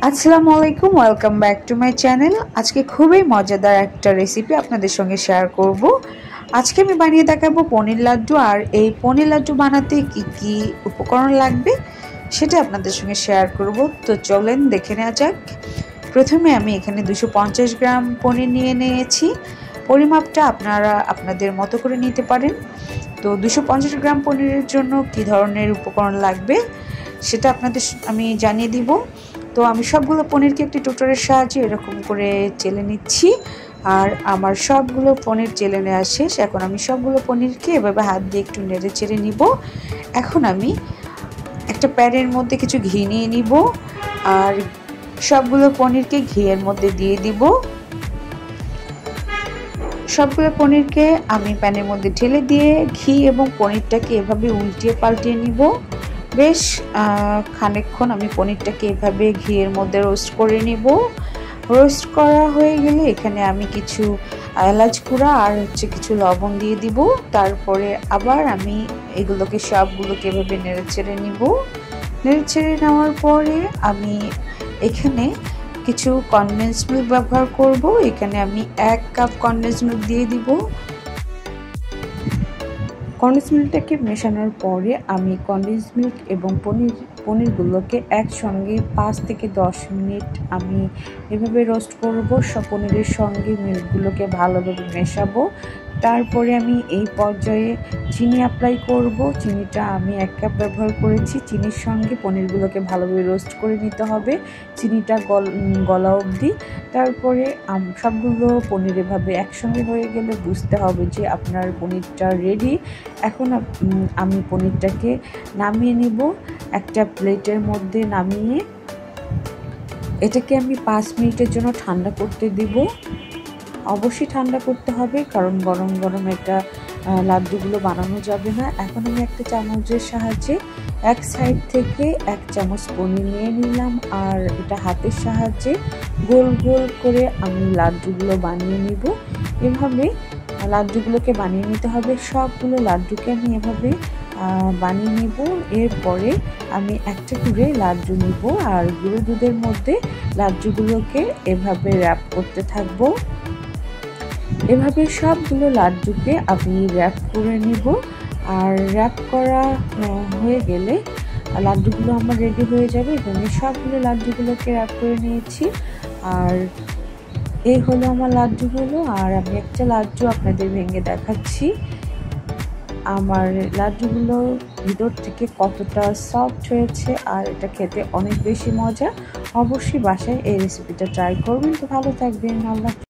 আসসালামু আলাইকুম, welcome back to my channel. আজকে খুবই মজাদার একটা রেসিপি আপনাদের সঙ্গে শেয়ার করব। আজকে আমি বানিয়ে দেখাবো পনির লাড্ডু। আর এই পনির লাড্ডু বানাতে কি কি উপকরণ লাগবে সেটা আপনাদের সঙ্গে শেয়ার করব। তো চলেন দেখে নেওয়া যাক। প্রথমে আমি এখানে 250 গ্রাম পনির নিয়ে নিয়েছি। পরিমাপটা আপনারা আপনাদের মতো করে নিতে পারেন। তো 250 গ্রাম পনিরের জন্য কি ধরনের উপকরণ লাগবে সেটা আপনাদের আমি জানিয়ে দিব। তো আমি সবগুলো পনিরকে একটি টোটারের সাহায্যে এরকম করে চেলে নিচ্ছি। আর আমার সবগুলো পনির চেলে নেওয়া শেষ। এখন আমি সবগুলো পনিরকে এভাবে হাত দিয়ে একটু নেড়ে চেড়ে নিব। এখন আমি একটা প্যানের মধ্যে কিছু ঘি নিয়ে নিব আর সবগুলো পনিরকে ঘিয়ের মধ্যে দিয়ে দিব। সবগুলো পনিরকে আমি প্যানের মধ্যে ঢেলে দিয়ে ঘি এবং পনিরটাকে এভাবে উল্টিয়ে পাল্টিয়ে নিব। বেশ খানিকক্ষণ আমি পনিরটাকে এভাবে ঘিয়ের মধ্যে রোস্ট করে নিব। রোস্ট করা হয়ে গেলে এখানে আমি কিছু এলাচ গুঁড়া আর কিছু লবণ দিয়ে দিব। তারপরে আবার আমি এগুলোকে সবগুলোকে এভাবে নেড়ে চেড়ে নিব। নেড়ে চেড়ে নেওয়ার পরে আমি এখানে কিছু কনডেন্স মিল্ক ব্যবহার করব। এখানে আমি 1 কাপ কনডেন্স মিল্ক দিয়ে দিব। কনডেন্স মিল্কটাকে মেশানোর পরে আমি কনডেন্স মিল্ক এবং পনিরগুলোকে একসঙ্গে 5 থেকে 10 মিনিট আমি এভাবে রোস্ট করব। সব পনিরের সঙ্গে মিল্কগুলোকে ভালোভাবে মেশাবো। তারপরে আমি এই পর্যায়ে চিনি অ্যাপ্লাই করব। চিনিটা আমি 1 কাপ ব্যবহার করেছি। চিনির সঙ্গে পনিরগুলোকে ভালোভাবে রোস্ট করে নিতে হবে, চিনিটা গলা অবধি। তারপরে সবগুলো পনির এভাবে একসঙ্গে হয়ে গেলে বুঝতে হবে যে আপনার পনিরটা রেডি। এখন আমি পনিরটাকে নামিয়ে নিব। একটা প্লেটের মধ্যে নামিয়ে এটাকে আমি 5 মিনিটের জন্য ঠান্ডা করতে দিব। অবশ্যই ঠান্ডা করতে হবে, কারণ গরম গরম এটা লাড্ডুগুলো বানানো যাবে না। এখন আমি একটা চামচের সাহায্যে এক সাইড থেকে 1 চামচ পনির নিয়ে নিলাম আর এটা হাতের সাহায্যে গোল গোল করে আমি লাড্ডুগুলো বানিয়ে নিব। এভাবে লাড্ডুগুলোকে বানিয়ে নিতে হবে। সবগুলো লাড্ডুকে আমি এভাবে বানিয়ে নিব। এরপরে আমি একটা করে লাড্ডু নিব আর গুঁড়ো দুধের মধ্যে লাড্ডুগুলোকে এভাবে র্যাপ করতে থাকবো। এভাবে সবগুলো লাড্ডুকে আমি র্যাপ করে নিব। আর র্যাপ করা হয়ে গেলে লাড্ডুগুলো আমার রেডি হয়ে যাবে। এবং সবগুলো লাড্ডুগুলোকে র্যাপ করে নিয়েছি। আর এই হলো আমার লাড্ডুগুলো। আর আমি একটা লাড্ডু আপনাদের ভেঙে দেখাচ্ছি। আমার লাড্ডুগুলো ভিতর থেকে কতটা সফট হয়েছে আর এটা খেতে অনেক বেশি মজা। অবশ্যই বাসায় এই রেসিপিটা ট্রাই করবেন। তো ভালো থাকবেন। আল্লাহ।